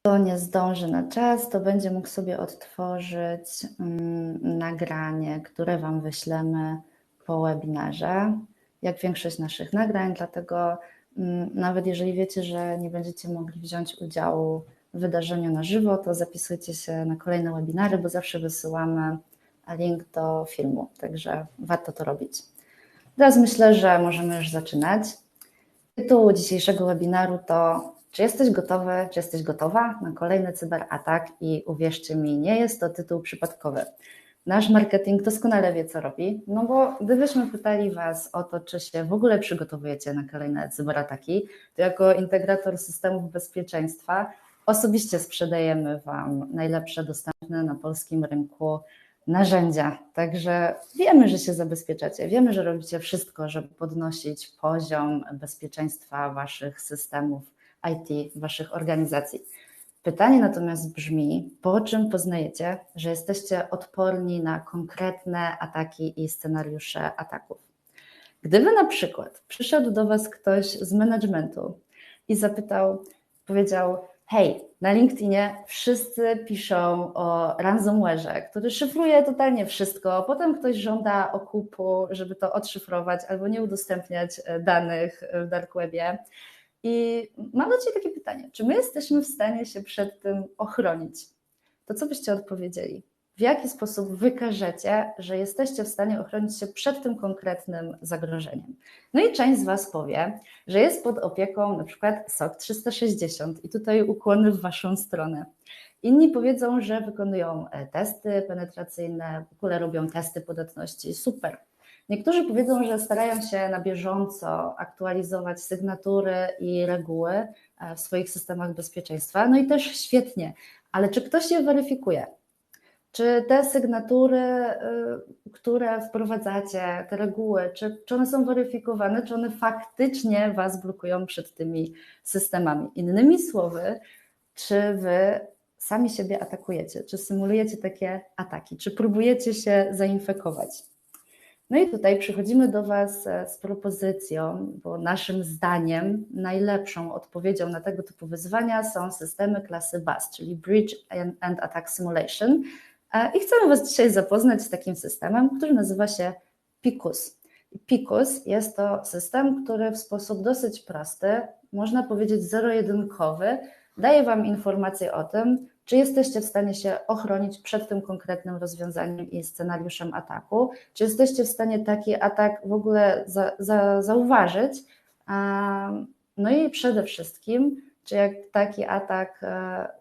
Kto nie zdąży na czas, to będzie mógł sobie odtworzyć nagranie, które Wam wyślemy po webinarze, jak większość naszych nagrań, dlatego nawet jeżeli wiecie, że nie będziecie mogli wziąć udziału w wydarzeniu na żywo, to zapisujcie się na kolejne webinary, bo zawsze wysyłamy link do filmu, także warto to robić. Teraz myślę, że możemy już zaczynać. Tytuł dzisiejszego webinaru to: czy jesteś gotowy, czy jesteś gotowa na kolejny cyberatak? I uwierzcie mi, nie jest to tytuł przypadkowy. Nasz marketing doskonale wie, co robi, no bo gdybyśmy pytali Was o to, czy się w ogóle przygotowujecie na kolejne cyberataki, to jako integrator systemów bezpieczeństwa osobiście sprzedajemy Wam najlepsze dostępne na polskim rynku narzędzia. Także wiemy, że się zabezpieczacie, wiemy, że robicie wszystko, żeby podnosić poziom bezpieczeństwa Waszych systemów IT, Waszych organizacji. Pytanie natomiast brzmi, po czym poznajecie, że jesteście odporni na konkretne ataki i scenariusze ataków? Gdyby na przykład przyszedł do Was ktoś z managementu i powiedział: hej, na LinkedInie wszyscy piszą o ransomware'ze, który szyfruje totalnie wszystko, potem ktoś żąda okupu, żeby to odszyfrować albo nie udostępniać danych w dark webie. I mam do Ciebie takie pytanie, czy my jesteśmy w stanie się przed tym ochronić? To co byście odpowiedzieli? W jaki sposób wykażecie, że jesteście w stanie ochronić się przed tym konkretnym zagrożeniem? No i część z Was powie, że jest pod opieką na przykład SOC 360 i tutaj ukłony w Waszą stronę. Inni powiedzą, że wykonują testy penetracyjne, w ogóle robią testy podatności, super. Niektórzy powiedzą, że starają się na bieżąco aktualizować sygnatury i reguły w swoich systemach bezpieczeństwa, no i też świetnie, ale czy ktoś je weryfikuje? Czy te sygnatury, które wprowadzacie, te reguły, czy one są weryfikowane, czy one faktycznie Was blokują przed tymi systemami? Innymi słowy, czy Wy sami siebie atakujecie, czy symulujecie takie ataki, czy próbujecie się zainfekować? No i tutaj przychodzimy do Was z propozycją, bo naszym zdaniem najlepszą odpowiedzią na tego typu wyzwania są systemy klasy BAS, czyli Breach and Attack Simulation. I chcemy Was dzisiaj zapoznać z takim systemem, który nazywa się PICUS. PICUS jest to system, który w sposób dosyć prosty, można powiedzieć zero-jedynkowy, daje Wam informację o tym, czy jesteście w stanie się ochronić przed tym konkretnym rozwiązaniem i scenariuszem ataku, czy jesteście w stanie taki atak w ogóle zauważyć, no i przede wszystkim, czy jak taki atak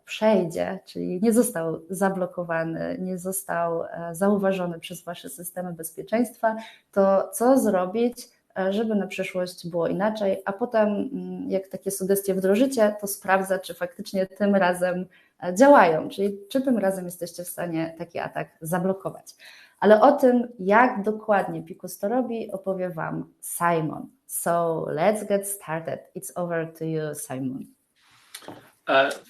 przejdzie, czyli nie został zablokowany, nie został zauważony przez Wasze systemy bezpieczeństwa, to co zrobić, żeby na przyszłość było inaczej, a potem jak takie sugestie wdrożycie, to sprawdza, czy faktycznie tym razem działają, czyli czy tym razem jesteście w stanie taki atak zablokować. Ale o tym, jak dokładnie PICUS to robi, opowie Wam Simon. So let's get started. It's over to you, Simon.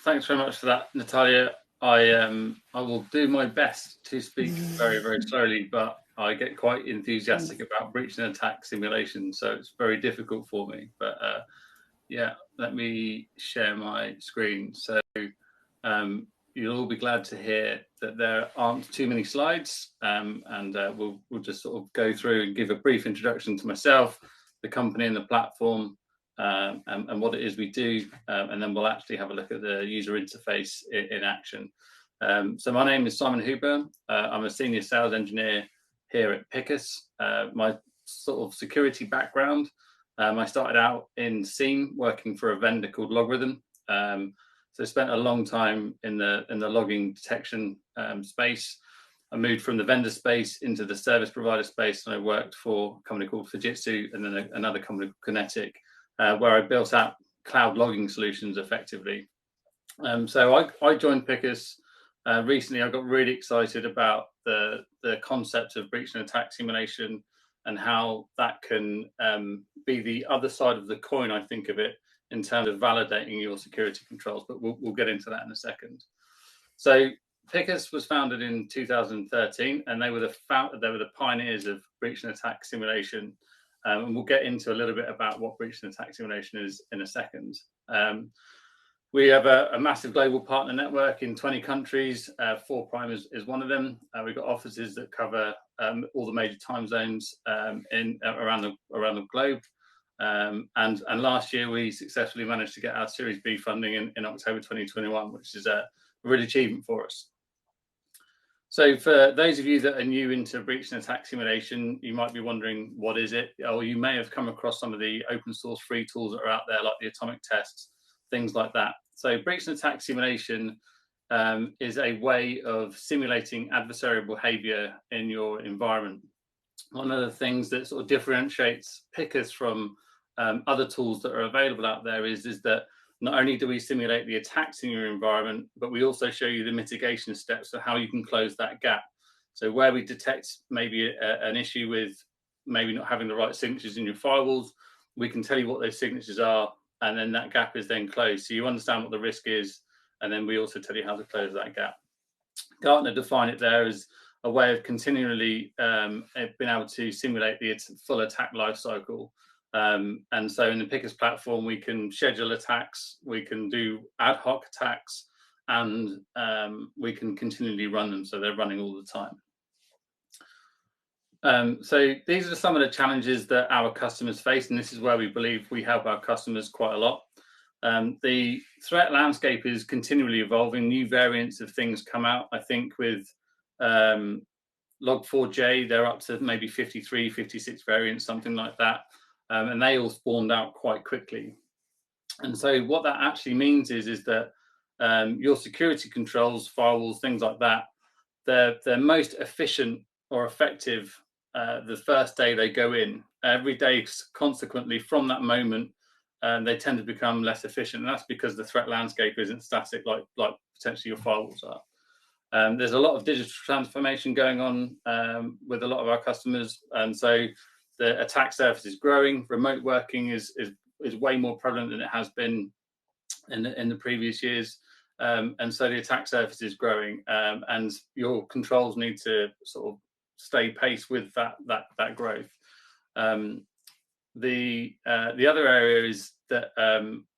Thanks very much for that, Natalia. I will do my best to speak very, very slowly, but I get quite enthusiastic about breach and attack simulation, so it's very difficult for me. But yeah, let me share my screen. So you'll all be glad to hear that there aren't too many slides, and we'll just sort of go through and give a brief introduction to myself, the company and the platform, and what it is we do, and then we'll actually have a look at the user interface in action. So my name is Simon Huber. I'm a senior sales engineer here at PICUS. My sort of security background, I started out in SIEM working for a vendor called Logarithm. So I spent a long time in the logging detection space. I moved from the vendor space into the service provider space, and I worked for a company called Fujitsu and then another company called Kinetic, where I built out cloud logging solutions effectively. So I joined PICUS recently. I got really excited about the concept of breach and attack simulation and how that can be the other side of the coin, I think of it, in terms of validating your security controls, but we'll get into that in a second. So PICUS was founded in 2013, and they were the pioneers of breach and attack simulation. And we'll get into a little bit about what breach and attack simulation is in a second. We have a massive global partner network in 20 countries. 4Prime is one of them. We've got offices that cover all the major time zones around the globe. And last year we successfully managed to get our Series B funding in October 2021, which is a real achievement for us. So for those of you that are new into breach and attack simulation, you might be wondering, what is it? Or you may have come across some of the open source free tools that are out there, like the atomic tests, things like that. So breach and attack simulation is a way of simulating adversarial behavior in your environment. One of the things that sort of differentiates PICUS from other tools that are available out there is that not only do we simulate the attacks in your environment, but we also show you the mitigation steps of how you can close that gap. So where we detect maybe an issue with maybe not having the right signatures in your firewalls, we can tell you what those signatures are, and then that gap is then closed. So you understand what the risk is, and then we also tell you how to close that gap. Gartner defined it there as a way of continually being able to simulate the full attack life cycle. And so in the PICUS platform, we can schedule attacks, we can do ad hoc attacks, and we can continually run them, so they're running all the time. So these are some of the challenges that our customers face, and this is where we believe we help our customers quite a lot. The threat landscape is continually evolving. New variants of things come out. I think with Log4j, they're up to maybe 53, 56 variants, something like that. And they all spawned out quite quickly. And so what that actually means is that your security controls, firewalls, things like that, they're most efficient or effective the first day they go in. Every day, consequently, from that moment, they tend to become less efficient. And that's because the threat landscape isn't static like potentially your firewalls are. There's a lot of digital transformation going on with a lot of our customers. And so the attack surface is growing. Remote working is way more prevalent than it has been in the previous years. And so the attack surface is growing, and your controls need to sort of stay pace with that growth. The other area is that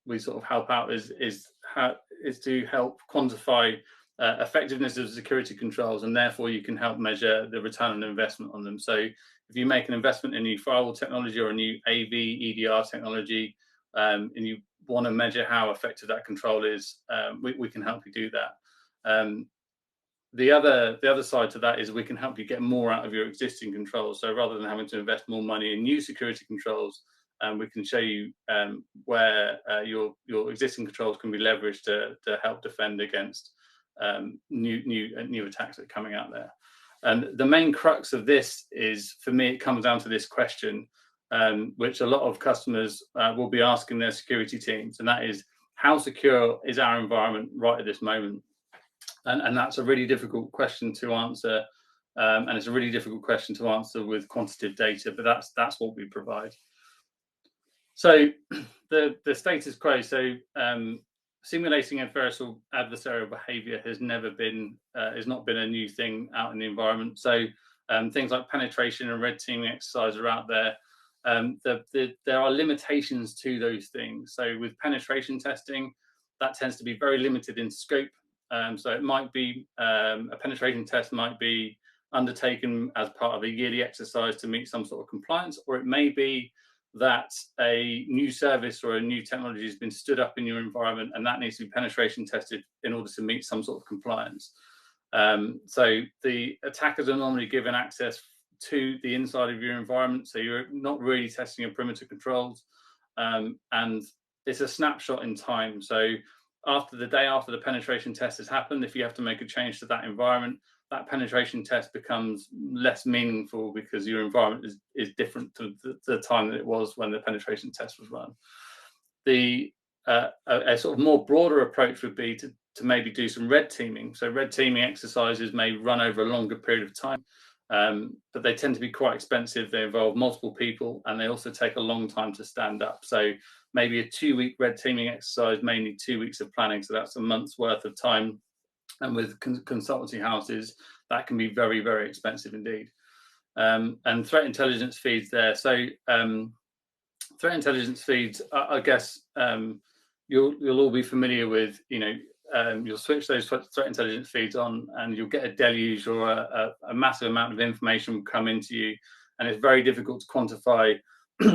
we sort of help out is to help quantify effectiveness of security controls, and therefore you can help measure the return on investment on them. So if you make an investment in a new firewall technology or a new AV EDR technology, and you want to measure how effective that control is, we can help you do that. The other side to that is we can help you get more out of your existing controls. So rather than having to invest more money in new security controls, we can show you where your existing controls can be leveraged to help defend against new attacks that are coming out there. And the main crux of this is, for me, it comes down to this question, which a lot of customers will be asking their security teams, and that is, how secure is our environment right at this moment? And that's a really difficult question to answer, and it's a really difficult question to answer with quantitative data, but that's what we provide. So the status quo, so simulating adversarial behavior has not been a new thing out in the environment. So things like penetration and red teaming exercise are out there. There are limitations to those things. So with penetration testing, that tends to be very limited in scope. So it might be a penetration test might be undertaken as part of a yearly exercise to meet some sort of compliance, or it may be that a new service or a new technology has been stood up in your environment, and that needs to be penetration tested in order to meet some sort of compliance. So the attackers are normally given access to the inside of your environment, so you're not really testing your perimeter controls, and it's a snapshot in time. So after the penetration test has happened, if you have to make a change to that environment, that penetration test becomes less meaningful because your environment is different to the time that it was when the penetration test was run. A sort of more broader approach would be to maybe do some red teaming. So red teaming exercises may run over a longer period of time, but they tend to be quite expensive. They involve multiple people, and they also take a long time to stand up. So maybe a 2-week red teaming exercise may need 2 weeks of planning. So that's a month's worth of time. And with consultancy houses, that can be very, very expensive indeed. And threat intelligence feeds there. So threat intelligence feeds, I guess, you'll all be familiar with, you'll switch those threat intelligence feeds on, and you'll get a deluge or a massive amount of information will come into you, and it's very difficult to quantify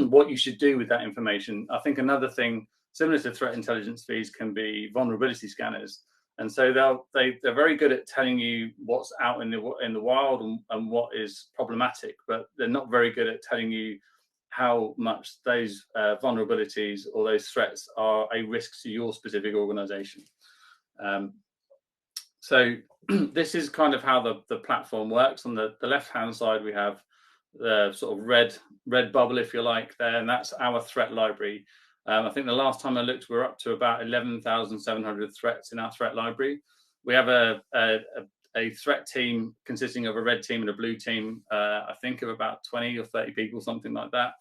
what you should do with that information. I think another thing similar to threat intelligence feeds can be vulnerability scanners, and so they're very good at telling you what's out in the wild and what is problematic, but they're not very good at telling you how much those vulnerabilities or those threats are a risk to your specific organization. So this is kind of how the platform works. On the left-hand side, we have the sort of red bubble, if you like, there, and that's our threat library. I think the last time I looked, we're up to about 11,700 threats in our threat library. We have a threat team consisting of a red team and a blue team, I think of about 20 or 30 people, something like that.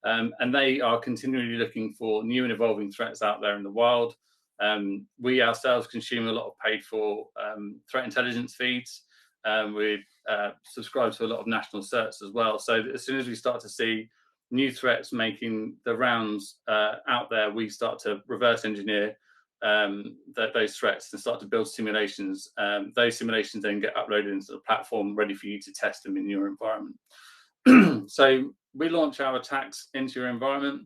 And they are continually looking for new and evolving threats out there in the wild. We ourselves consume a lot of paid for threat intelligence feeds. We subscribe to a lot of national certs as well. So as soon as we start to see new threats making the rounds out there, we start to reverse engineer those threats and start to build simulations. Those simulations then get uploaded into the platform, ready for you to test them in your environment. So we launch our attacks into your environment,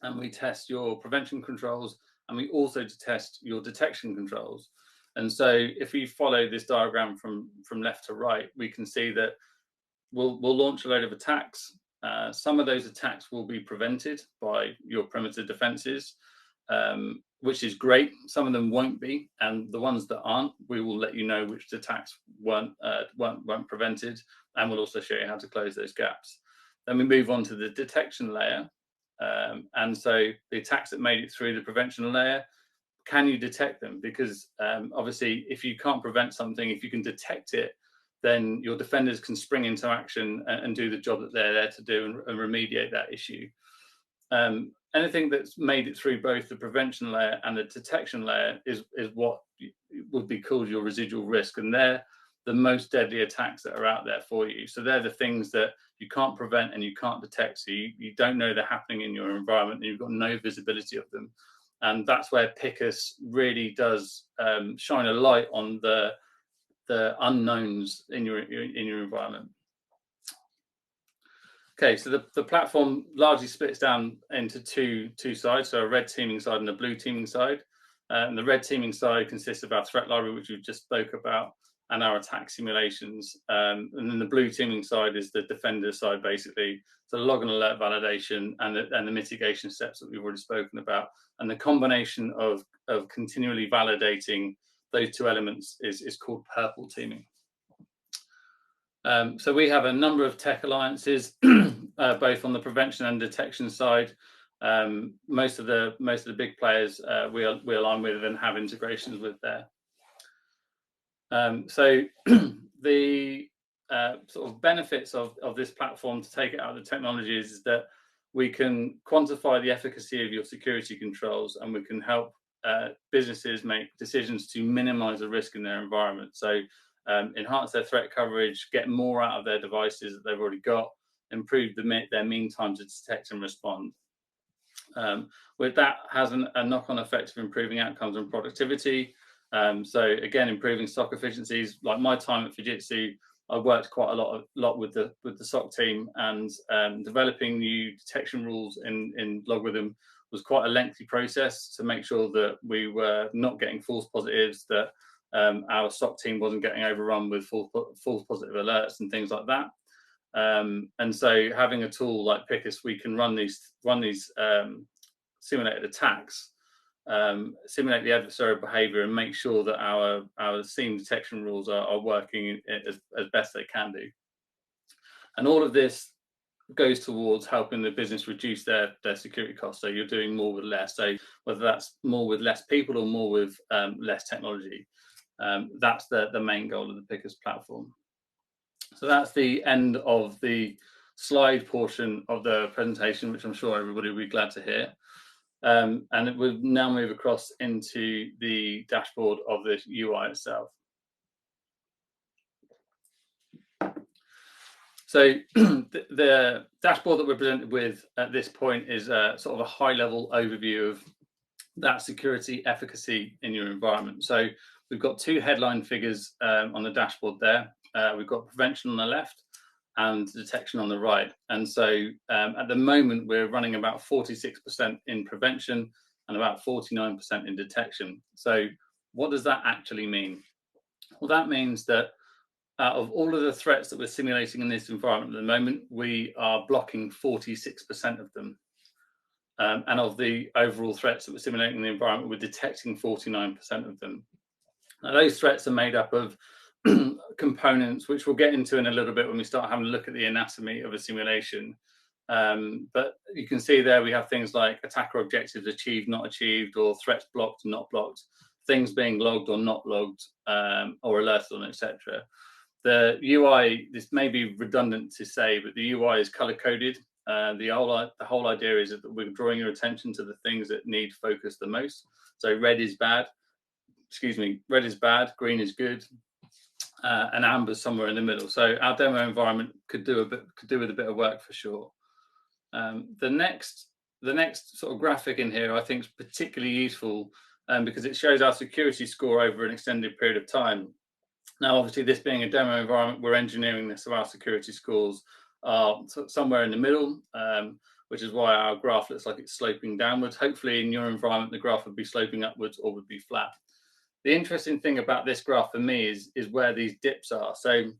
and we test your prevention controls, and we also test your detection controls. And so if we follow this diagram from left to right, we can see that we'll launch a load of attacks. Some of those attacks will be prevented by your perimeter defenses, which is great. Some of them won't be, and the ones that aren't, we will let you know which attacks weren't prevented, and we'll also show you how to close those gaps. Then we move on to the detection layer, and so the attacks that made it through the prevention layer, can you detect them? Because obviously, if you can't prevent something, if you can detect it, then your defenders can spring into action and do the job that they're there to do and remediate that issue. Anything that's made it through both the prevention layer and the detection layer is what would be called your residual risk, and they're the most deadly attacks that are out there for you. So they're the things that you can't prevent and you can't detect. So you don't know they're happening in your environment, and you've got no visibility of them. And that's where PICUS really does shine a light on the unknowns in your environment. Okay, so the platform largely splits down into two sides, so a red teaming side and a blue teaming side. And the red teaming side consists of our threat library, which we've just spoke about, and our attack simulations. And then the blue teaming side is the defender side, basically. So log and alert validation and the mitigation steps that we've already spoken about. And the combination of continually validating those two elements is called purple teaming. So we have a number of tech alliances, both on the prevention and detection side. Most of the big players we align with and have integrations with there. So the sort of benefits of this platform, to take it out of the technology, is that we can quantify the efficacy of your security controls, and we can help businesses make decisions to minimize the risk in their environment. So enhance their threat coverage, get more out of their devices that they've already got, improve their mean time to detect and respond. With that has a knock-on effect of improving outcomes and productivity. So again, improving SOC efficiencies. Like my time at Fujitsu, I worked quite a lot with the SOC team, and developing new detection rules in Logarithm was quite a lengthy process to make sure that we were not getting false positives, that our SOC team wasn't getting overrun with false positive alerts and things like that. And so having a tool like PICUS, we can run these simulated attacks, simulate the adversarial behavior, and make sure that our scene detection rules are working as best they can do. And all of this goes towards helping the business reduce their security costs. So you're doing more with less. So whether that's more with less people or more with less technology, that's the main goal of the PICUS platform. So that's the end of the slide portion of the presentation, which I'm sure everybody will be glad to hear. And we'll now move across into the dashboard of the UI itself. So the dashboard that we're presented with at this point is sort of a high-level overview of that security efficacy in your environment. So we've got two headline figures on the dashboard there. We've got prevention on the left and detection on the right. And so at the moment, we're running about 46% in prevention and about 49% in detection. So what does that actually mean? Well, that means that out of all of the threats that we're simulating in this environment at the moment, we are blocking 46% of them. And of the overall threats that we're simulating in the environment, we're detecting 49% of them. Now, those threats are made up of components, which we'll get into in a little bit when we start having a look at the anatomy of a simulation. But you can see there we have things like attacker objectives achieved, not achieved, or threats blocked, not blocked, things being logged or not logged, or alerted on, etc. The UI, this may be redundant to say, but the UI is color coded. The whole idea is that we're drawing your attention to the things that need focus the most. So red is bad, red is bad, green is good, and amber's somewhere in the middle. So our demo environment could do with a bit of work for sure. The next sort of graphic in here I think is particularly useful because it shows our security score over an extended period of time. Now, obviously, this being a demo environment, we're engineering this, so our security scores are somewhere in the middle, which is why our graph looks like it's sloping downwards. Hopefully, in your environment, the graph would be sloping upwards or would be flat. The interesting thing about this graph for me is where these dips are. So,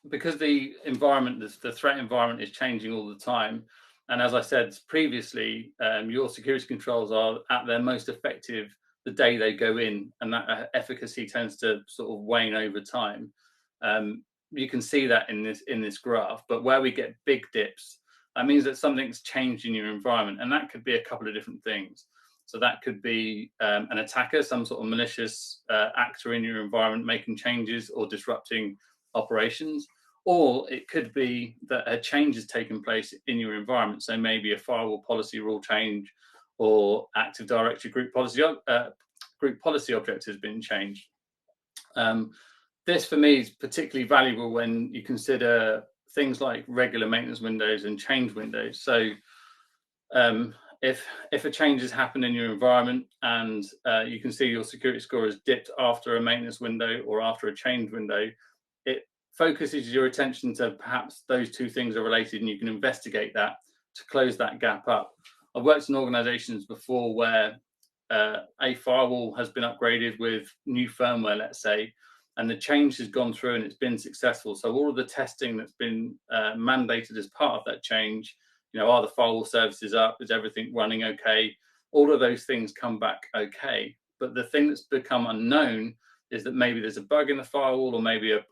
because the environment, the threat environment is changing all the time, and as I said previously, your security controls are at their most effective the day they go in, and that efficacy tends to sort of wane over time. You can see that in this graph, but where we get big dips, that means that something's changed in your environment, and that could be a couple of different things. So that could be an attacker, some sort of malicious actor in your environment making changes or disrupting operations, or it could be that a change has taken place in your environment. So maybe a firewall policy rule change, or Active Directory group policy object has been changed. This for me is particularly valuable when you consider things like regular maintenance windows and change windows. So if a change has happened in your environment and you can see your security score has dipped after a maintenance window or after a change window, it focuses your attention to perhaps those two things are related, and you can investigate that to close that gap up. I've worked in organizations before where a firewall has been upgraded with new firmware, let's say, and the change has gone through and it's been successful. So all of the testing that's been mandated as part of that change, are the firewall services up? Is everything running okay? All of those things come back okay. But the thing that's become unknown is that maybe there's a bug in the firewall, or maybe a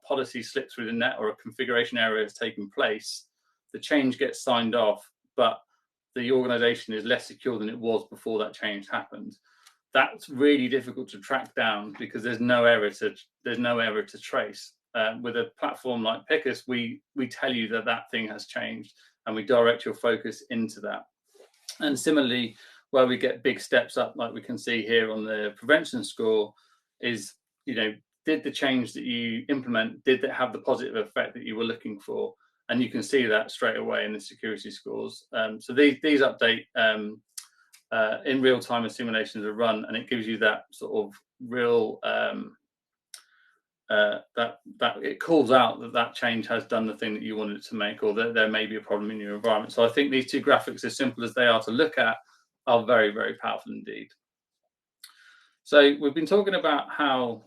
policy slipped through the net, or a configuration error has taken place. The change gets signed off, but the organization is less secure than it was before that change happened. That's really difficult to track down because there's no error to trace. With a platform like PICUS, we tell you that thing has changed, and we direct your focus into that. And similarly, where we get big steps up, like we can see here on the prevention score, is did the change that you implement, did it have the positive effect that you were looking for? And you can see that straight away in the security scores. So these update in real time as simulations are run, and it gives you that sort of real that it calls out that change has done the thing that you wanted it to make, or that there may be a problem in your environment. So I think these two graphics, as simple as they are to look at, are very, very powerful indeed. So we've been talking about how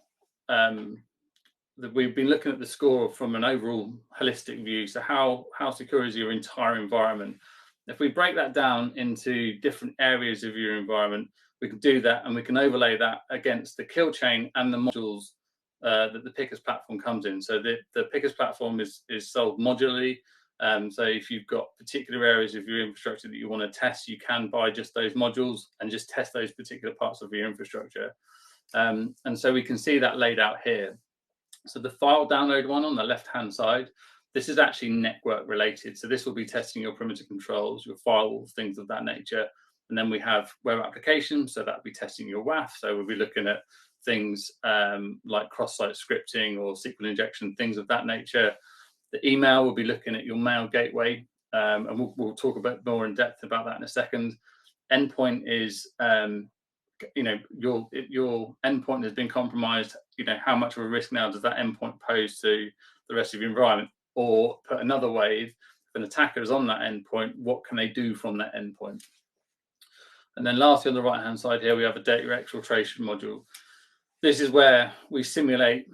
we've been looking at the score from an overall holistic view. So how secure is your entire environment? If we break that down into different areas of your environment, we can do that, and we can overlay that against the kill chain and the modules that the PICUS platform comes in. So the PICUS platform is sold modularly. So if you've got particular areas of your infrastructure that you want to test, you can buy just those modules and just test those particular parts of your infrastructure. And so we can see that laid out here. So the file download one on the left-hand side, this is actually network related. So this will be testing your perimeter controls, your firewalls, things of that nature. And then we have web applications, so that'll be testing your WAF. So we'll be looking at things like cross-site scripting or SQL injection, things of that nature. The email will be looking at your mail gateway. and we'll talk a bit more in depth about that in a second. Endpoint is, your endpoint has been compromised. How much of a risk now does that endpoint pose to the rest of your environment? Or put another way, if an attacker is on that endpoint, what can they do from that endpoint? And then lastly, on the right-hand side here, we have a data exfiltration module. This is where we simulate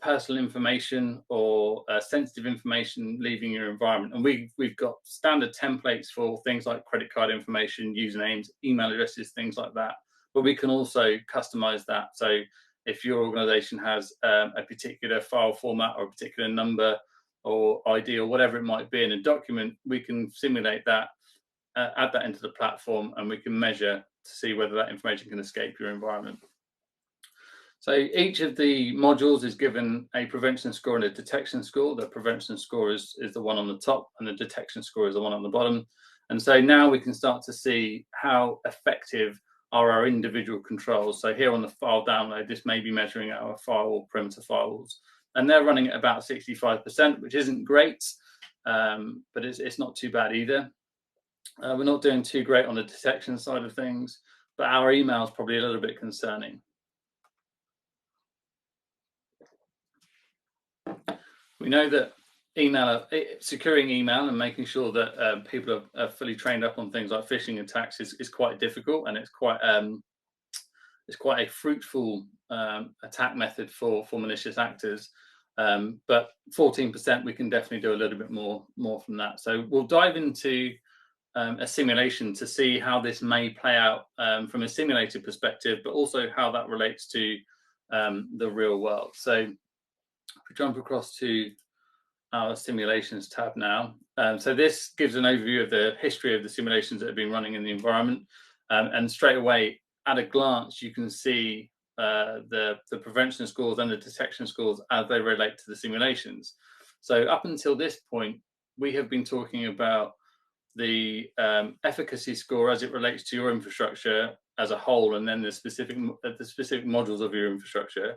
personal information or sensitive information leaving your environment. And we've got standard templates for things like credit card information, usernames, email addresses, things like that. But we can also customize that. So if your organization has a particular file format or a particular number or ID or whatever it might be in a document, we can simulate that, add that into the platform, and we can measure to see whether that information can escape your environment. So each of the modules is given a prevention score and a detection score. The prevention score is the one on the top, and the detection score is the one on the bottom. And so now we can start to see how effective are our individual controls. So here on the file download, this may be measuring our firewall perimeter firewalls, and they're running at about 65%, which isn't great, but it's not too bad either. We're not doing too great on the detection side of things, but our email is probably a little bit concerning. We know that securing email and making sure that people are fully trained up on things like phishing attacks is quite difficult, and it's quite a fruitful attack method for malicious actors. But 14%, we can definitely do a little bit more from that. So we'll dive into a simulation to see how this may play out from a simulated perspective, but also how that relates to the real world. So if we jump across to our simulations tab now. So this gives an overview of the history of the simulations that have been running in the environment. And straight away, at a glance, you can see the prevention scores and the detection scores as they relate to the simulations. So up until this point, we have been talking about the efficacy score as it relates to your infrastructure as a whole, and then the specific modules of your infrastructure.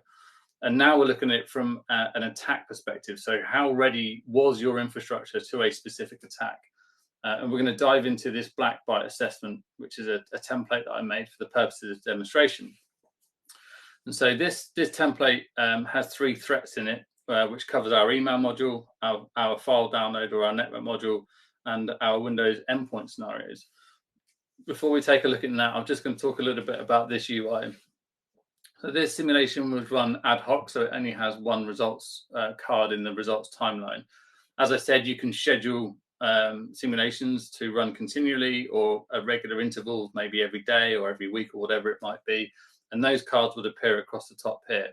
And now we're looking at it from an attack perspective. So how ready was your infrastructure to a specific attack? And we're going to dive into this black byte assessment, which is a template that I made for the purposes of demonstration. And so this template has 3 threats in it, which covers our email module, our file download or our network module, and our Windows endpoint scenarios. Before we take a look at that, I'm just going to talk a little bit about this UI. So this simulation was run ad hoc, so it only has one results card in the results timeline. As I said, you can schedule simulations to run continually or at regular intervals, maybe every day or every week or whatever it might be. And those cards would appear across the top here.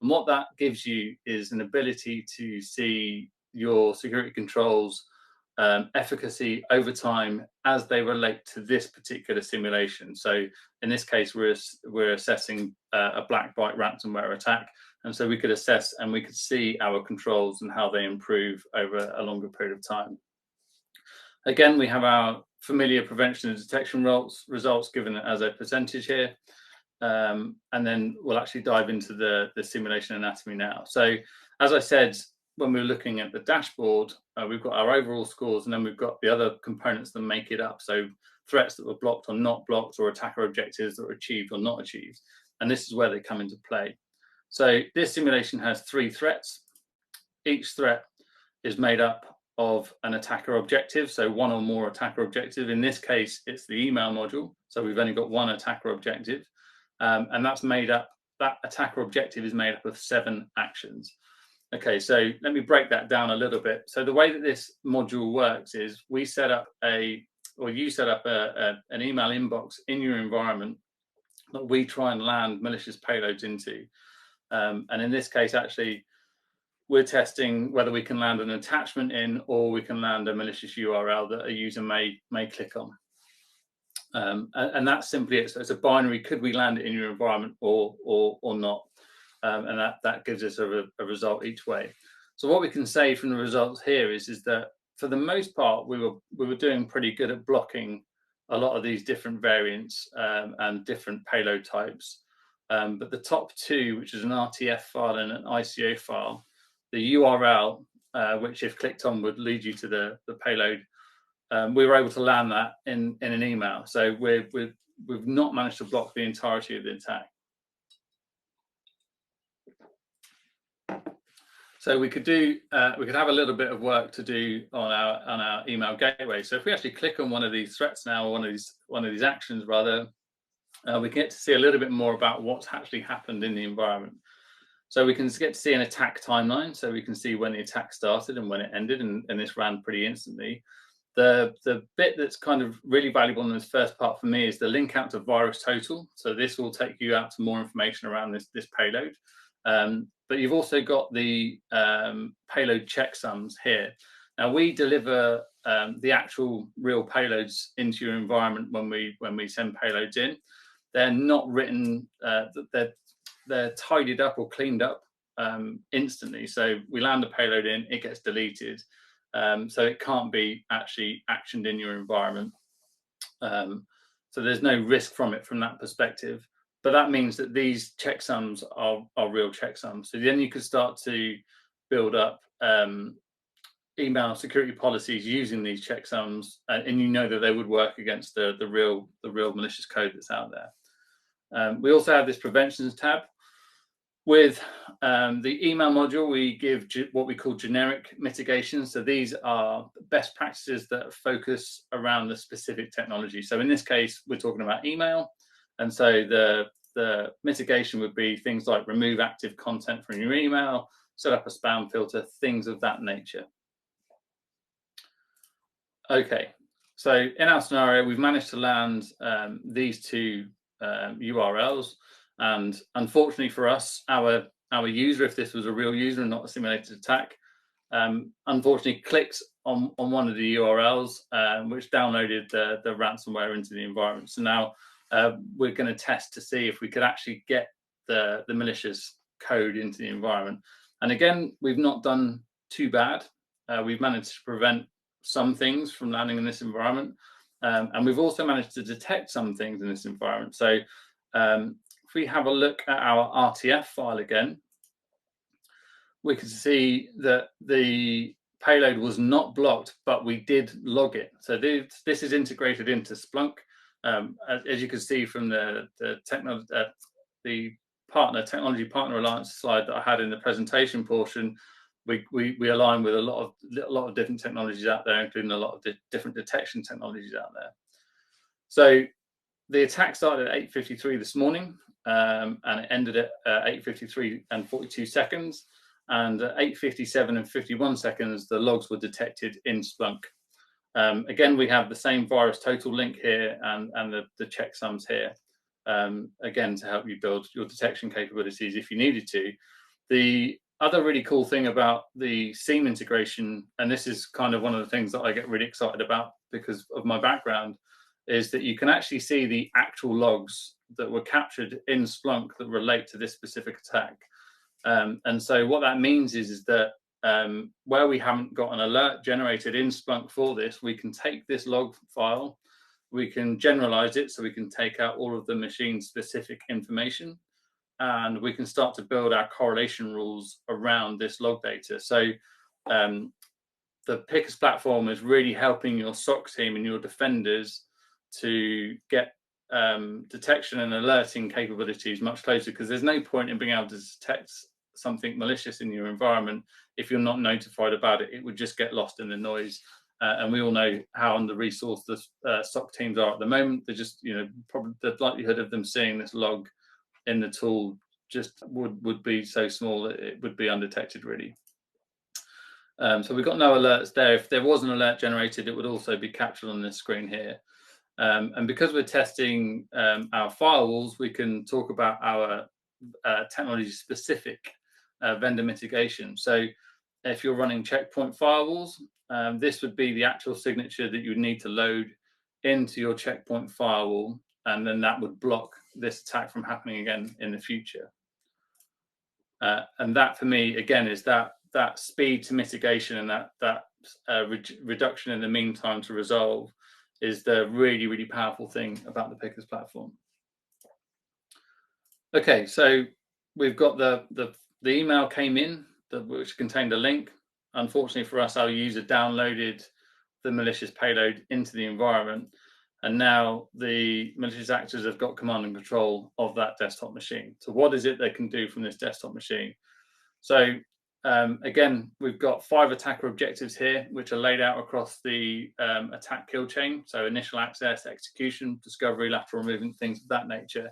And what that gives you is an ability to see your security controls efficacy over time as they relate to this particular simulation. So in this case, we're assessing a black byte ransomware attack, and so we could assess and we could see our controls and how they improve over a longer period of time. Again, we have our familiar prevention and detection results given as a percentage here, and then we'll actually dive into the simulation anatomy now. So as I said, when we're looking at the dashboard, we've got our overall scores, and then we've got the other components that make it up. So threats that were blocked or not blocked, or attacker objectives that were achieved or not achieved. And this is where they come into play. So this simulation has 3 threats. Each threat is made up of an attacker objective, so one or more attacker objective. In this case, it's the email module. So we've only got one attacker objective. And that attacker objective is made up of 7 actions. Okay, so let me break that down a little bit. So the way that this module works is you set up an email inbox in your environment that we try and land malicious payloads into. And in this case, actually, we're testing whether we can land an attachment in, or we can land a malicious URL that a user may click on. And that's simply it. So it's a binary. Could we land it in your environment or not? And that gives us a result each way. So what we can say from the results here is that for the most part, we were doing pretty good at blocking a lot of these different variants and different payload types. But the top 2, which is an RTF file and an ICO file, the URL, which if clicked on would lead you to the payload, we were able to land that in an email. So we've not managed to block the entirety of the attack. So we could have a little bit of work to do on our email gateway. So if we actually click on one of these threats now, or one of these actions rather, we get to see a little bit more about what's actually happened in the environment. So we can get to see an attack timeline. So we can see when the attack started and when it ended, and this ran pretty instantly. The bit that's kind of really valuable in this first part for me is the link out to virus total. So this will take you out to more information around this payload. But you've also got the payload checksums here. Now we deliver the actual real payloads into your environment when we send payloads in. They're not written, they're tidied up or cleaned up instantly. So we land a payload in, it gets deleted. So it can't be actually actioned in your environment. So there's no risk from it from that perspective. But that means that these checksums are real checksums. So then you could start to build up email security policies using these checksums, and you know that they would work against the real malicious code that's out there. We also have this preventions tab. With the email module, we give what we call generic mitigation. So these are best practices that focus around the specific technology. So in this case, we're talking about email. And so the mitigation would be things like remove active content from your email, set up a spam filter, things of that nature. Okay, so in our scenario, we've managed to land these two URLs. And unfortunately for us, our user, if this was a real user and not a simulated attack, unfortunately clicks on one of the URLs, which downloaded the ransomware into the environment. So now we're going to test to see if we could actually get the malicious code into the environment. And again, we've not done too bad. We've managed to prevent some things from landing in this environment. And we've also managed to detect some things in this environment. So if we have a look at our RTF file again, we can see that the payload was not blocked, but we did log it. So this is integrated into Splunk. As you can see from the technology partner alliance slide that I had in the presentation portion, we align with a lot of different technologies out there, including a lot of different detection technologies out there. So the attack started at 8:53 this morning, and it ended at 8:53 and 42 seconds. And at 8:57 and 51 seconds, the logs were detected in Splunk. Again, we have the same virus total link here and the checksums here, again, to help you build your detection capabilities if you needed to. The other really cool thing about the SIEM integration, and this is kind of one of the things that I get really excited about because of my background, is that you can actually see the actual logs that were captured in Splunk that relate to this specific attack. And so what that means is that where we haven't got an alert generated in Splunk for this, we can take this log file, we can generalize it so we can take out all of the machine-specific information, and we can start to build our correlation rules around this log data. So the PICUS platform is really helping your SOC team and your defenders to get detection and alerting capabilities much closer, because there's no point in being able to detect something malicious in your environment if you're not notified about it. It would just get lost in the noise. And we all know how under-resourced the SOC teams are at the moment. They're just, probably the likelihood of them seeing this log in the tool just would be so small that it would be undetected, really. So we've got no alerts there. If there was an alert generated, it would also be captured on this screen here. And because we're testing our firewalls, we can talk about our technology-specific vendor mitigation. So if you're running checkpoint firewalls, this would be the actual signature that you would need to load into your checkpoint firewall, and then that would block this attack from happening again in the future. And that, for me, again, is that speed to mitigation and that reduction in the mean time to resolve is the really, really powerful thing about the PICUS platform. Okay, so we've got the email came in, which contained a link. Unfortunately for us, our user downloaded the malicious payload into the environment, and now the malicious actors have got command and control of that desktop machine. So what is it they can do from this desktop machine? So again, we've got 5 attacker objectives here, which are laid out across the attack kill chain. So initial access, execution, discovery, lateral movement, things of that nature.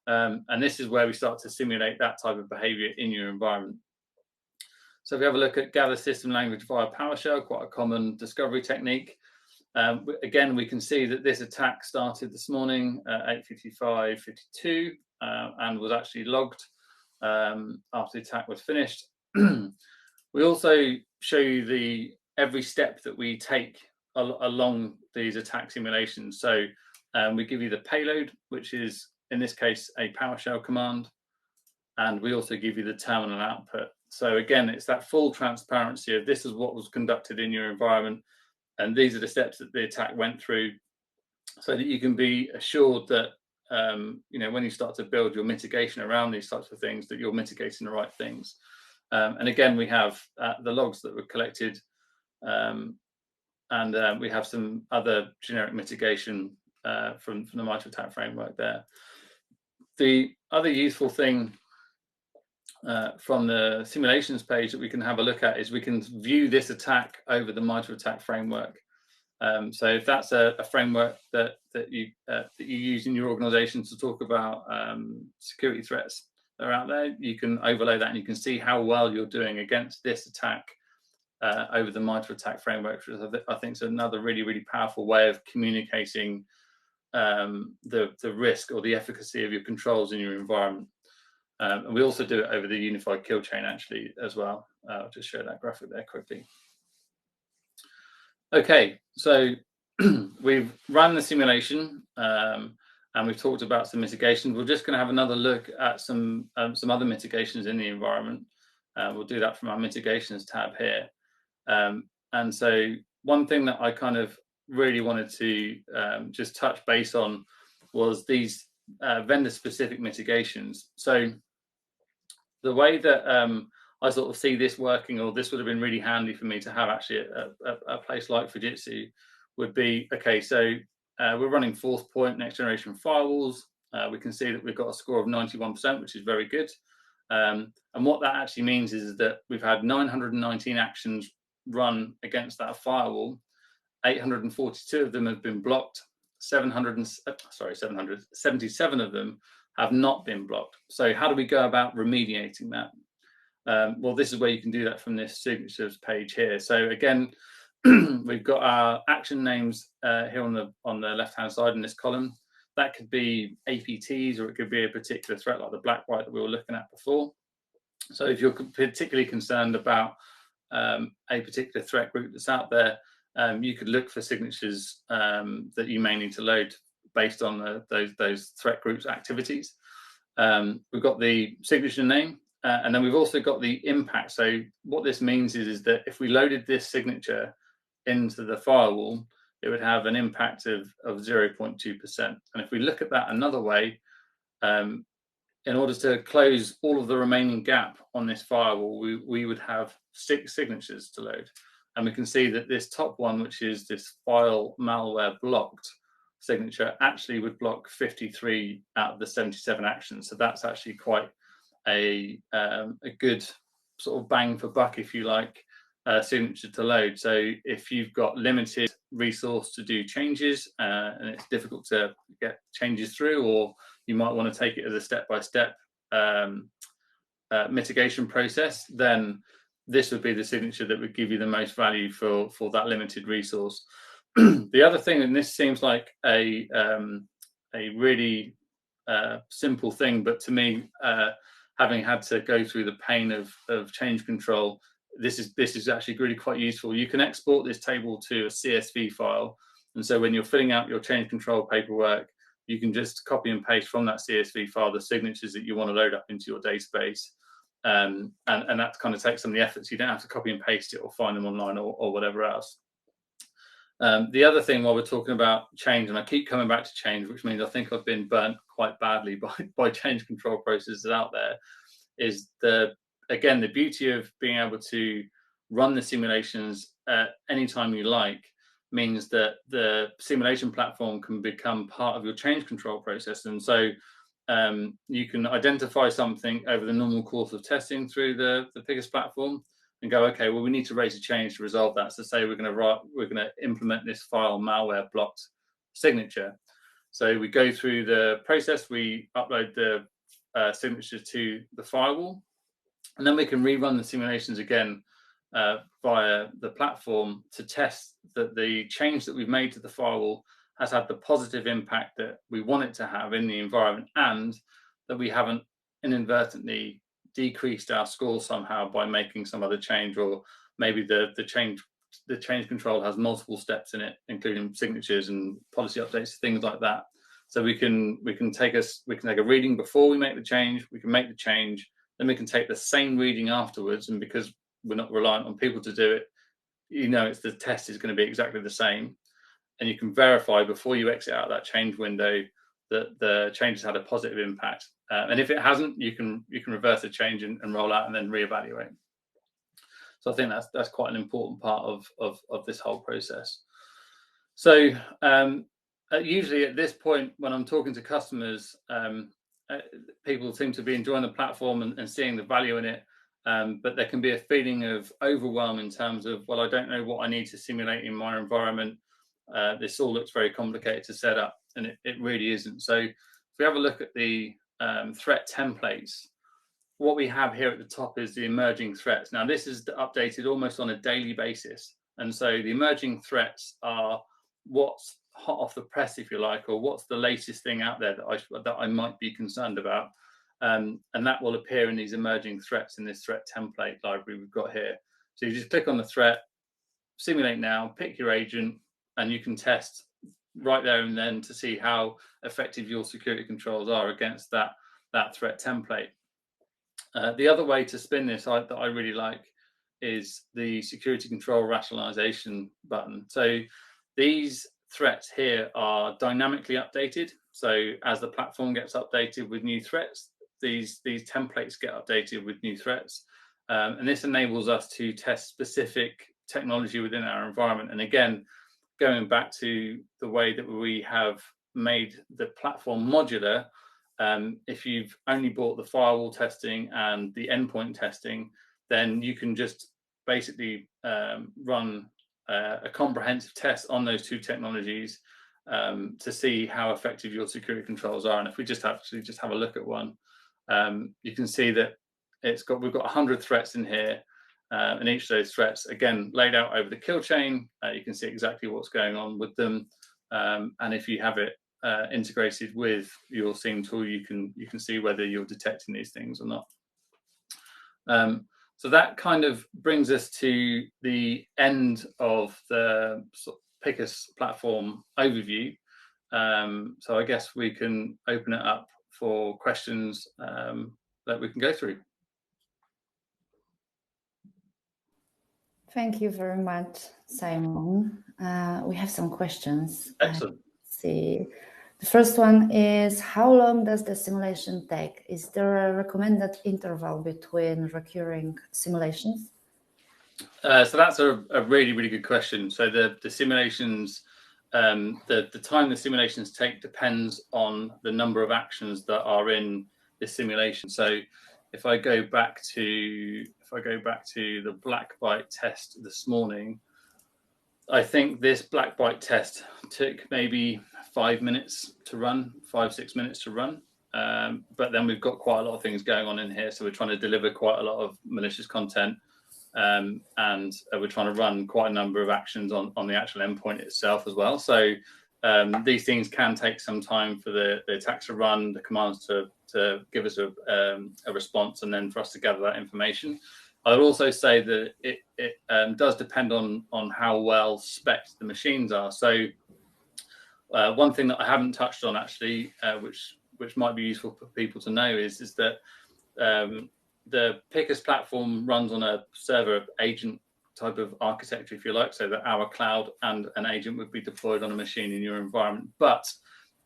And this is where we start to simulate that type of behavior in your environment. So if we have a look at gather system language via PowerShell, quite a common discovery technique. Again, we can see that this attack started this morning at 8:55:52 and was actually logged after the attack was finished. We also show you every step that we take along these attack simulations. So we give you the payload, which is in this case a PowerShell command, and we also give you the terminal output. So again, it's that full transparency of this is what was conducted in your environment, and these are the steps that the attack went through, so that you can be assured that when you start to build your mitigation around these types of things, that you're mitigating the right things. And again, we have the logs that were collected, and we have some other generic mitigation from the MITRE ATT&CK framework there. The other useful thing from the simulations page that we can have a look at is we can view this attack over the MITRE ATT&CK framework. So if that's a framework that you use in your organization to talk about security threats that are out there, you can overlay that and you can see how well you're doing against this attack over the MITRE ATT&CK framework, which I think is another really, really powerful way of communicating the risk or the efficacy of your controls in your environment. And we also do it over the unified kill chain actually as well. I'll just show that graphic there quickly. Okay, so we've run the simulation and we've talked about some mitigations. We're just going to have another look at some other mitigations in the environment. We'll do that from our mitigations tab here. And so one thing that I kind of really wanted to just touch base on was these vendor-specific mitigations. So the way that I sort of see this working, or this would have been really handy for me to have actually a place like Fujitsu, would be, okay, so we're running Forcepoint next generation firewalls. We can see that we've got a score of 91%, which is very good. And what that actually means is that we've had 919 actions run against that firewall. 842 of them have been blocked. 777 of them have not been blocked. So how do we go about remediating that? Well, this is where you can do that from this signatures page here. So again, we've got our action names here on the left-hand side in this column. That could be APTs, or it could be a particular threat like the black white that we were looking at before. So if you're particularly concerned about a particular threat group that's out there, you could look for signatures that you may need to load based on those threat groups' activities. We've got the signature name, and then we've also got the impact. So what this means is that if we loaded this signature into the firewall, it would have an impact of 0.2%. And if we look at that another way, in order to close all of the remaining gap on this firewall, we would have 6 signatures to load. And we can see that this top one, which is this file malware blocked signature, actually would block 53 out of the 77 actions. So that's actually quite a good sort of bang for buck, if you like, signature to load. So if you've got limited resource to do changes and it's difficult to get changes through, or you might want to take it as a step-by-step mitigation process, then this would be the signature that would give you the most value for that limited resource. The other thing, and this seems like a really simple thing, but to me, having had to go through the pain of change control, this is actually really quite useful. You can export this table to a CSV file, and so when you're filling out your change control paperwork, you can just copy and paste from that CSV file the signatures that you want to load up into your database. And that kind of takes some of the effort, so you don't have to copy and paste it or find them online or whatever else. The other thing, while we're talking about change, and I keep coming back to change, which means I think I've been burnt quite badly by change control processes out there, is the beauty of being able to run the simulations anytime you like means that the simulation platform can become part of your change control process. And so you can identify something over the normal course of testing through the PICUS platform and go, okay, well, we need to raise a change to resolve that. So say we're going to implement this file malware blocked signature. So we go through the process, we upload the signature to the firewall, and then we can rerun the simulations again via the platform to test that the change that we've made to the firewall has had the positive impact that we want it to have in the environment, and that we haven't inadvertently decreased our score somehow by making some other change, or maybe the change control has multiple steps in it, including signatures and policy updates, things like that. So we can take a reading before we make the change, we can make the change, then we can take the same reading afterwards, and because we're not reliant on people to do it, the test is going to be exactly the same, and you can verify before you exit out of that change window that the change has had a positive impact. And if it hasn't, you can reverse the change and roll out and then reevaluate. So I think that's quite an important part of this whole process. So usually at this point, when I'm talking to customers, people seem to be enjoying the platform and seeing the value in it. But there can be a feeling of overwhelm in terms of, well, I don't know what I need to simulate in my environment. This all looks very complicated to set up, and it really isn't. So if we have a look at the threat templates, what we have here at the top is the emerging threats. Now, this is updated almost on a daily basis. And so the emerging threats are what's hot off the press, if you like, or what's the latest thing out there that I might be concerned about. And that will appear in these emerging threats in this threat template library we've got here. So you just click on the threat, simulate now, pick your agent, and you can test right there and then to see how effective your security controls are against that threat template. The other way to spin this that I really like is the security control rationalization button. So these threats here are dynamically updated. So as the platform gets updated with new threats, these templates get updated with new threats. And this enables us to test specific technology within our environment. And again, going back to the way that we have made the platform modular, if you've only bought the firewall testing and the endpoint testing, then you can just basically run a comprehensive test on those two technologies to see how effective your security controls are. And if we just have a look at one, you can see that we've got 100 threats in here, and each of those threats, again, laid out over the kill chain. You can see exactly what's going on with them, and if you have it integrated with your SIEM tool, you can see whether you're detecting these things or not. So that kind of brings us to the end of the PICUS platform overview. So I guess we can open it up for questions that we can go through. Thank you very much, Simon. We have some questions. Excellent. Let's see. The first one is, how long does the simulation take? Is there a recommended interval between recurring simulations? So that's a really, really good question. So the simulations, the time the simulations take depends on the number of actions that are in the simulation. So if I go back to the black bite test this morning, I think this black bite test took maybe 5 minutes to run, 5-6 minutes to run. But then we've got quite a lot of things going on in here. So we're trying to deliver quite a lot of malicious content. And we're trying to run quite a number of actions on the actual endpoint itself as well. So these things can take some time for the attacks to run, the commands to give us a response, and then for us to gather that information. I would also say that it does depend on how well spec'd the machines are. So one thing that I haven't touched on actually, which might be useful for people to know, is that the PICUS platform runs on a server agent type of architecture, if you like, so that our cloud and an agent would be deployed on a machine in your environment, but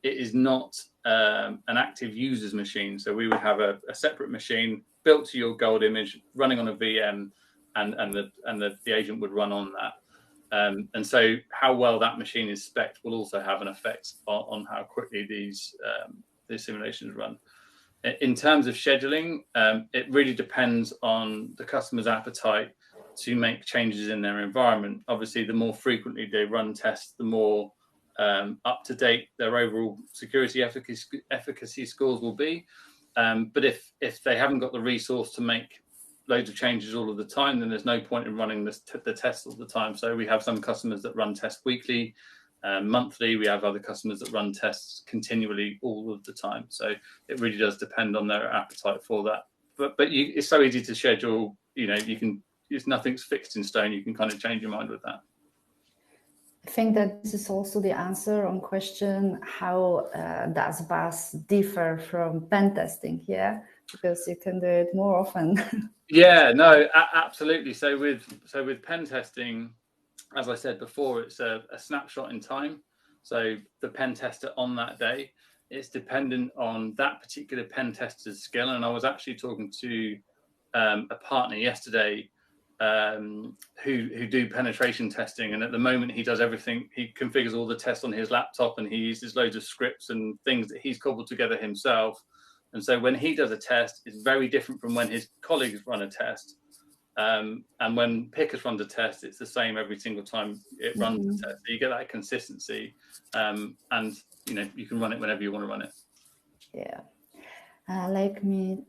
it is not an active user's machine. So we would have a separate machine built to your gold image, running on a VM, and the agent would run on that. And so how well that machine is spec'd will also have an effect on how quickly these simulations run. In terms of scheduling, it really depends on the customer's appetite to make changes in their environment. Obviously, the more frequently they run tests, the more up to date their overall security efficacy scores will be. But if they haven't got the resource to make loads of changes all of the time, then there's no point in running the tests all the time. So we have some customers that run tests weekly, monthly. We have other customers that run tests continually all of the time. So it really does depend on their appetite for that. But it's so easy to schedule. Nothing's fixed in stone. You can kind of change your mind with that. I think that this is also the answer on question, how does BAS differ from pen testing? Yeah, because you can do it more often. Yeah, no, absolutely. So with pen testing, as I said before, it's a snapshot in time. So the pen tester on that day, it's dependent on that particular pen tester's skill. And I was actually talking to a partner yesterday who do penetration testing, and at the moment he does everything. He configures all the tests on his laptop, and he uses loads of scripts and things that he's cobbled together himself. And so when he does a test, it's very different from when his colleagues run a test. And when PICUS runs a test, it's the same every single time it runs the test. So you get that consistency, and you can run it whenever you want to run it. Yeah. Let me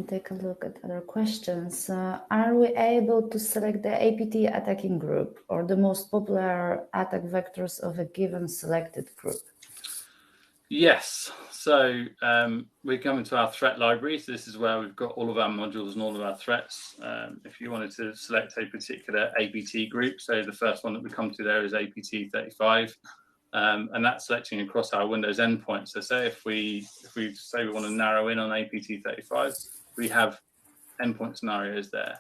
take a look at other questions. Are we able to select the APT attacking group or the most popular attack vectors of a given selected group? Yes. So we're coming to our threat library. So this is where we've got all of our modules and all of our threats. If you wanted to select a particular APT group, so the first one that we come to there is APT 35. And that's selecting across our Windows endpoint. So say if we say we want to narrow in on APT 35, we have endpoint scenarios there.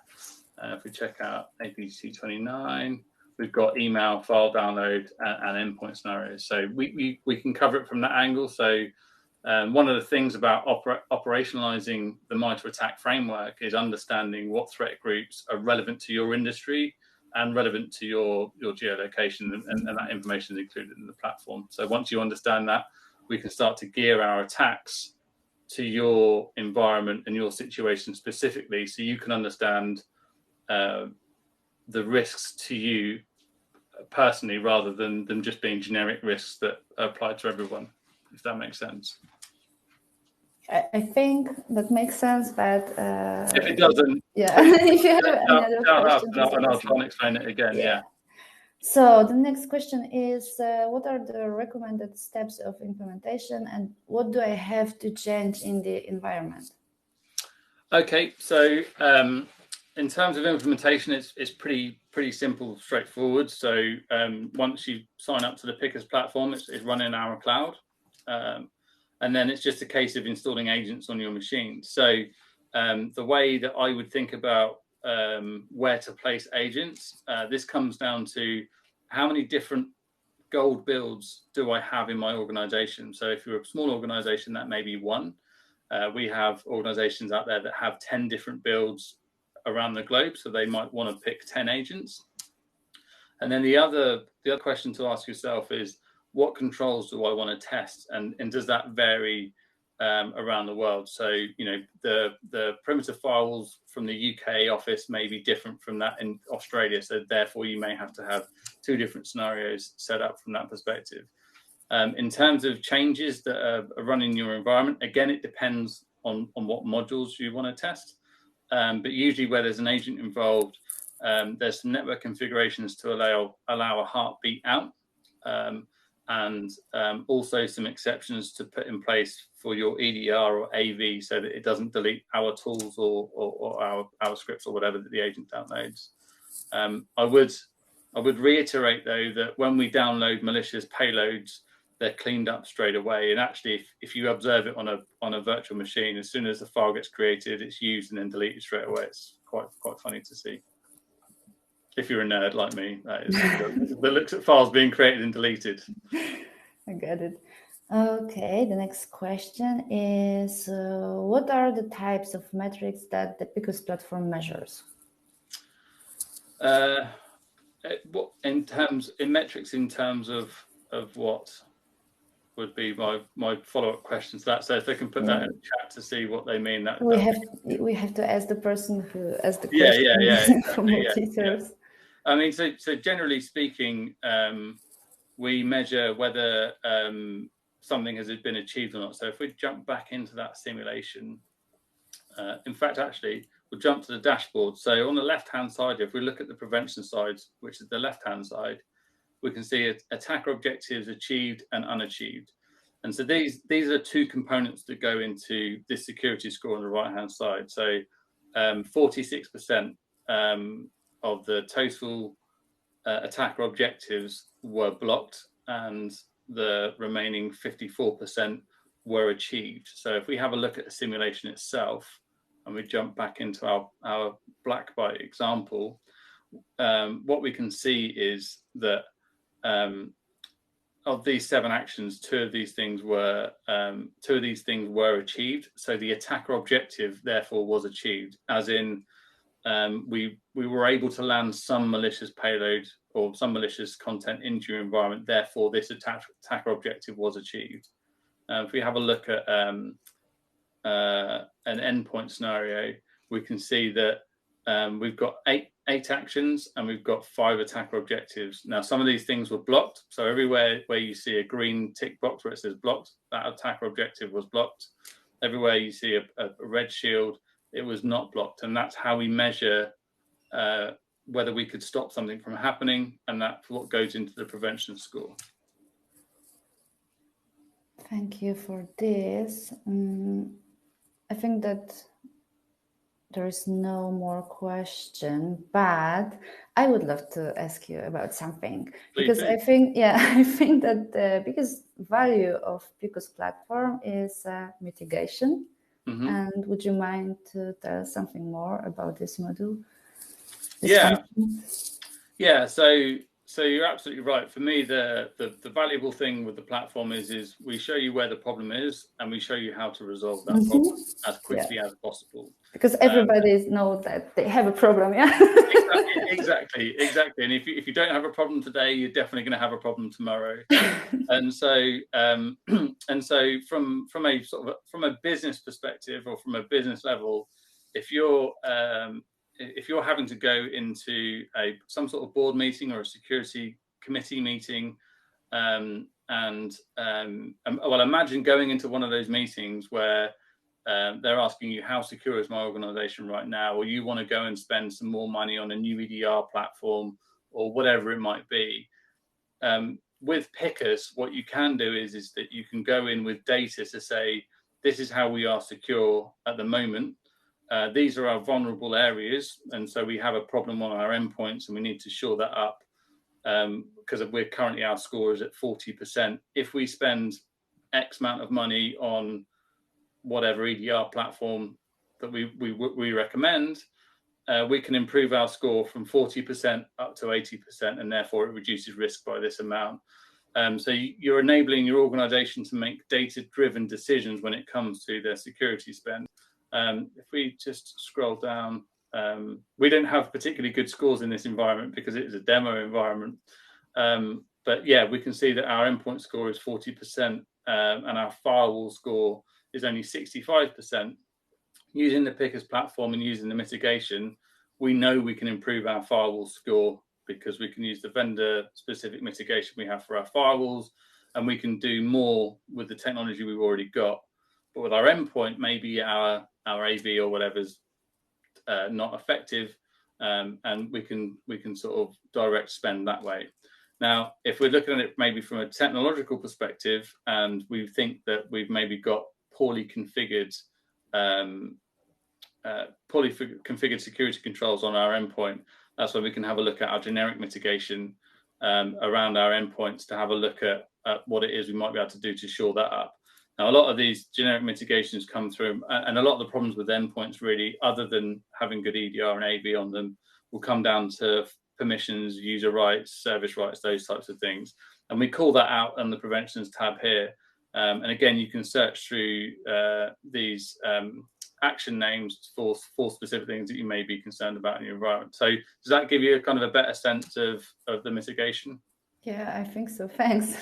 If we check out APT 29, we've got email, file download, and endpoint scenarios. So we can cover it from that angle. So one of the things about operationalizing the MITRE ATT&CK framework is understanding what threat groups are relevant to your industry and relevant to your geolocation, and that information is included in the platform. So once you understand that, we can start to gear our attacks to your environment and your situation specifically, so you can understand the risks to you personally, rather than them just being generic risks that apply to everyone, if that makes sense. I think that makes sense, but if it doesn't, yeah, if you have any other questions, I'll try and explain it again. Yeah. So the next question is, what are the recommended steps of implementation, and what do I have to change in the environment? Okay, so in terms of implementation, it's pretty simple, straightforward. So once you sign up to the PICUS platform, it's running our cloud. And then it's just a case of installing agents on your machine. So the way that I would think about where to place agents, this comes down to how many different gold builds do I have in my organization. So if you're a small organization, that may be one. We have organizations out there that have 10 different builds around the globe, so they might want to pick 10 agents. And then the other question to ask yourself is, what controls do I want to test, and does that vary around the world? So the perimeter firewalls from the UK office may be different from that in Australia, so therefore you may have to have two different scenarios set up from that perspective. In terms of changes that are running your environment, again, it depends on what modules you want to test, but usually where there's an agent involved, there's some network configurations to allow a heartbeat out, and also some exceptions to put in place for your EDR or AV, so that it doesn't delete our tools or our scripts or whatever that the agent downloads. I would reiterate, though, that when we download malicious payloads, they're cleaned up straight away. And actually, if you observe it on a virtual machine, as soon as the file gets created, it's used and then deleted straight away. It's quite funny to see. If you're a nerd like me, that looks at files being created and deleted. I get it. Okay, the next question is, what are the types of metrics that the PICUS platform measures? What in metrics in terms of what would be my follow-up question to that. So if they can put that in the chat to see what they mean, that we have to ask the person who asked the yeah, question exactly, for more details. I mean, so generally speaking, we measure whether something has been achieved or not. So if we jump back into that simulation, in fact, actually, we'll jump to the dashboard. So on the left-hand side, if we look at the prevention side, which is the left-hand side, we can see attacker objectives achieved and unachieved. And so these are two components that go into this security score on the right-hand side. So 46% of the total attacker objectives were blocked, and the remaining 54% were achieved. So if we have a look at the simulation itself, and we jump back into our black byte example, what we can see is that of these 7 actions, 2 of these things were achieved. So the attacker objective therefore was achieved, as in we were able to land some malicious payload or some malicious content into your environment. Therefore, this attacker objective was achieved. If we have a look at an endpoint scenario, we can see that we've got eight actions and we've got 5 attacker objectives. Now, some of these things were blocked. So everywhere where you see a green tick box where it says blocked, that attacker objective was blocked. Everywhere you see a red shield, it was not blocked. And that's how we measure whether we could stop something from happening. And that's what goes into the prevention score. Thank you for this. I think that there is no more question, but I would love to ask you about something. Because I think that the biggest value of PICUS platform is mitigation. Mm-hmm. And would you mind to tell us something more about this module? Yeah. So you're absolutely right. For me, the valuable thing with the platform is we show you where the problem is and we show you how to resolve that problem as quickly as possible. Because everybody knows that they have a problem, Exactly. And if you don't have a problem today, you're definitely going to have a problem tomorrow. And so from a business perspective or from a business level, if you're having to go into some sort of board meeting or a security committee meeting, imagine going into one of those meetings where they're asking you, how secure is my organization right now? Or you want to go and spend some more money on a new EDR platform or whatever it might be. With PICUS, what you can do is that you can go in with data to say, this is how we are secure at the moment. These are our vulnerable areas. And so we have a problem on our endpoints and we need to shore that up because our score is at 40%. If we spend X amount of money on whatever EDR platform that we recommend, we can improve our score from 40% up to 80%, and therefore it reduces risk by this amount. So you're enabling your organization to make data-driven decisions when it comes to their security spend. If we just scroll down, we don't have particularly good scores in this environment because it is a demo environment. But yeah, we can see that our endpoint score is 40% and our firewall score is only 65%. Using the PICUS platform and using the mitigation, we know we can improve our firewall score because we can use the vendor-specific mitigation we have for our firewalls, and we can do more with the technology we've already got. But with our endpoint, maybe our AV or whatever's not effective, and we can sort of direct spend that way. Now, if we're looking at it maybe from a technological perspective, and we think that we've maybe got poorly configured security controls on our endpoint, that's when we can have a look at our generic mitigation around our endpoints to have a look at what it is we might be able to do to shore that up. Now, a lot of these generic mitigations come through, and a lot of the problems with endpoints really, other than having good EDR and AV on them, will come down to permissions, user rights, service rights, those types of things. And we call that out on the preventions tab here. And again, you can search through these action names for specific things that you may be concerned about in your environment. So does that give you a kind of a better sense of the mitigation? Yeah, I think so. Thanks.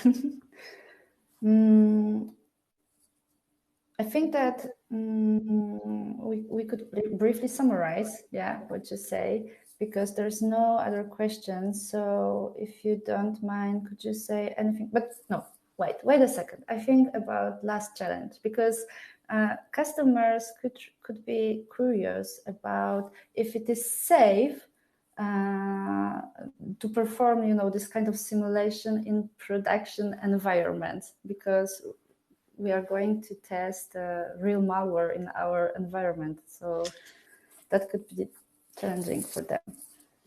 I think that we could briefly summarize, what you say, because there's no other questions. So if you don't mind, could you say anything? But no, wait a second. I think about last challenge, because customers could be curious about if it is safe to perform, this kind of simulation in production environment, because we are going to test real malware in our environment. So that could be challenging for them.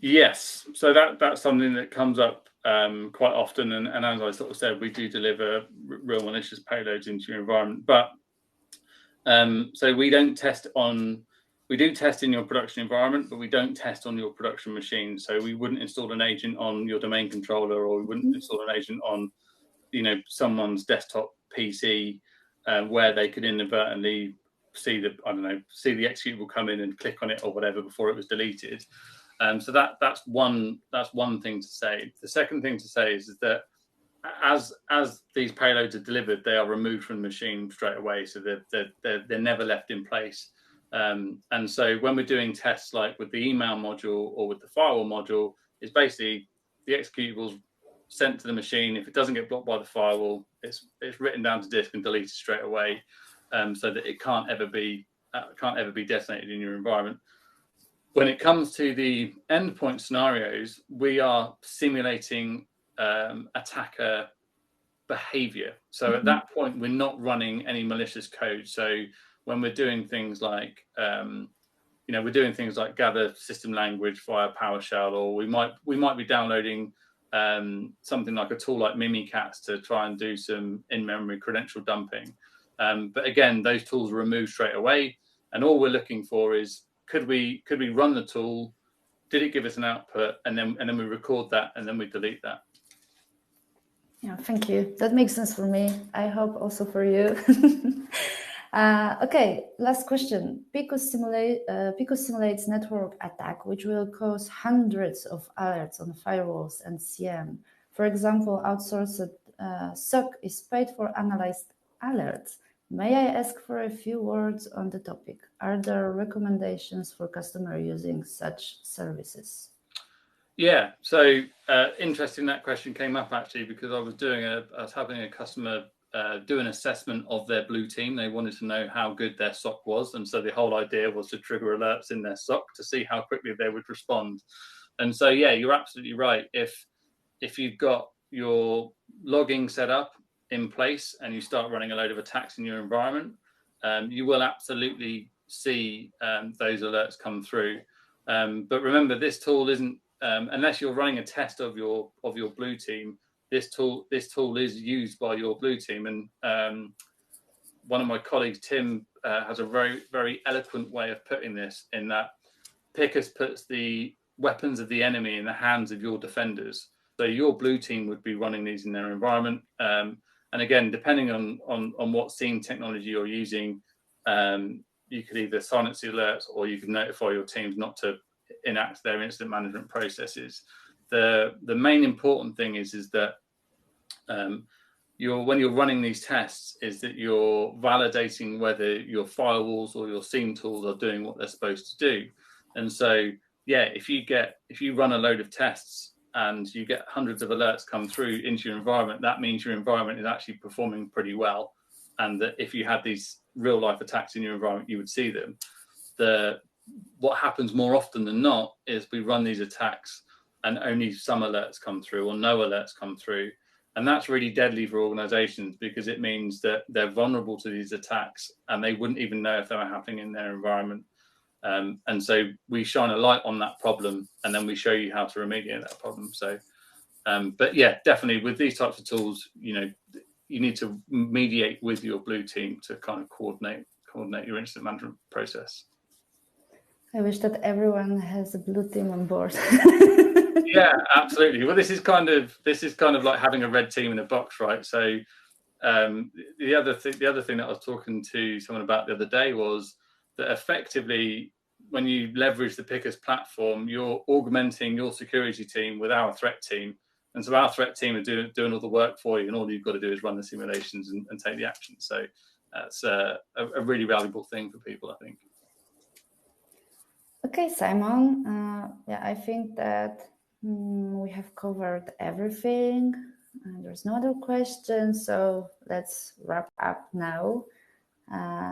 Yes, so that's something that comes up quite often, and as I sort of said, we do deliver real malicious payloads into your environment, but so we do test in your production environment, but we don't test on your production machine. So we wouldn't install an agent on your domain controller, or we wouldn't install an agent on someone's desktop PC where they could inadvertently see the executable come in and click on it or whatever before it was deleted. So that's one thing to say. The second thing to say is that as these payloads are delivered, they are removed from the machine straight away, so they're never left in place. And so when we're doing tests like with the email module or with the firewall module, it's basically the executables sent to the machine. If it doesn't get blocked by the firewall, it's written down to disk and deleted straight away, so that it can't ever be detonated in your environment. When it comes to the endpoint scenarios, we are simulating attacker behavior. So at that point, we're not running any malicious code. So when we're doing things like gather system language via PowerShell, or we might be downloading something like a tool like Mimikatz to try and do some in-memory credential dumping. But again, those tools are removed straight away, and all we're looking for is could we run the tool? Did it give us an output? And then we record that, and then we delete that. Yeah, thank you. That makes sense for me. I hope also for you. Okay, last question. PICUS simulates network attack, which will cause hundreds of alerts on firewalls and CM. For example, outsourced SOC is paid for analyzed alerts. May I ask for a few words on the topic? Are there recommendations for customer using such services? Yeah, so interesting that question came up actually, because I was helping a customer do an assessment of their blue team. They wanted to know how good their SOC was, and so the whole idea was to trigger alerts in their SOC to see how quickly they would respond. And so yeah, you're absolutely right. If you've got your logging set up in place and you start running a load of attacks in your environment, you will absolutely see those alerts come through. But remember, this tool isn't unless you're running a test of your blue team. This tool is used by your blue team, and one of my colleagues, Tim, has a very, very eloquent way of putting this, in that PICUS puts the weapons of the enemy in the hands of your defenders. So your blue team would be running these in their environment. And again, depending on what SIEM technology you're using, you could either silence the alerts, or you can notify your teams not to enact their incident management processes. The main important thing is that when you're running these tests, is that you're validating whether your firewalls or your SIEM tools are doing what they're supposed to do. And so, yeah, if you run a load of tests and you get hundreds of alerts come through into your environment, that means your environment is actually performing pretty well. And that if you had these real life attacks in your environment, you would see them. What happens more often than not is we run these attacks and only some alerts come through, or no alerts come through. And that's really deadly for organizations, because it means that they're vulnerable to these attacks and they wouldn't even know if they were happening in their environment. And so we shine a light on that problem, and then we show you how to remediate that problem. So, but yeah, definitely with these types of tools, you need to mediate with your blue team to kind of coordinate your incident management process. I wish that everyone has a blue team on board. Yeah, absolutely. Well, this is kind of like having a red team in a box, right? So The other thing that I was talking to someone about the other day was that effectively, when you leverage the PICUS platform, you're augmenting your security team with our threat team. And so our threat team are doing all the work for you, and all you've got to do is run the simulations and take the action. So that's a really valuable thing for people, I think. Okay, Simon. Yeah, I think that we have covered everything. There's no other questions, so let's wrap up now.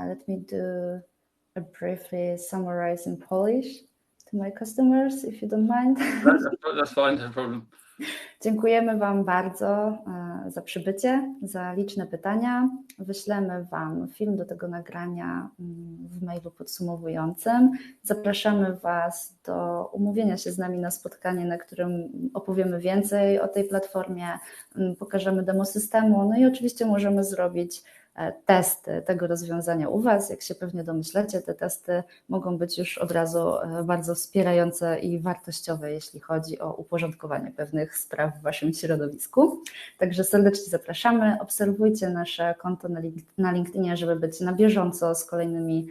Let me do a briefly summarize in Polish to my customers, if you don't mind. That's fine, no problem. Dziękujemy Wam bardzo za przybycie, za liczne pytania. Wyślemy Wam film do tego nagrania w mailu podsumowującym. Zapraszamy Was do umówienia się z nami na spotkanie, na którym opowiemy więcej o tej platformie, pokażemy demo systemu, no i oczywiście możemy zrobić testy tego rozwiązania u Was. Jak się pewnie domyślacie, te testy mogą być już od razu bardzo wspierające i wartościowe, jeśli chodzi o uporządkowanie pewnych spraw w Waszym środowisku. Także serdecznie zapraszamy. Obserwujcie nasze konto na LinkedInie, żeby być na bieżąco z kolejnymi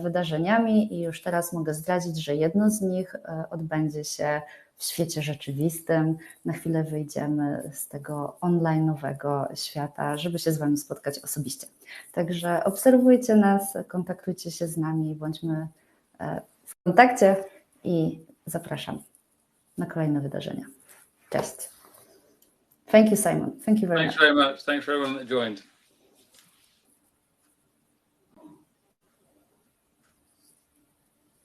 wydarzeniami i już teraz mogę zdradzić, że jedno z nich odbędzie się w świecie rzeczywistym. Na chwilę wyjdziemy z tego online'owego świata, żeby się z Wami spotkać osobiście. Także obserwujcie nas, kontaktujcie się z nami, bądźmy w kontakcie i zapraszam na kolejne wydarzenia. Cześć. Thank you, Simon. Thank you very much. Thanks very much. Thanks for everyone that joined.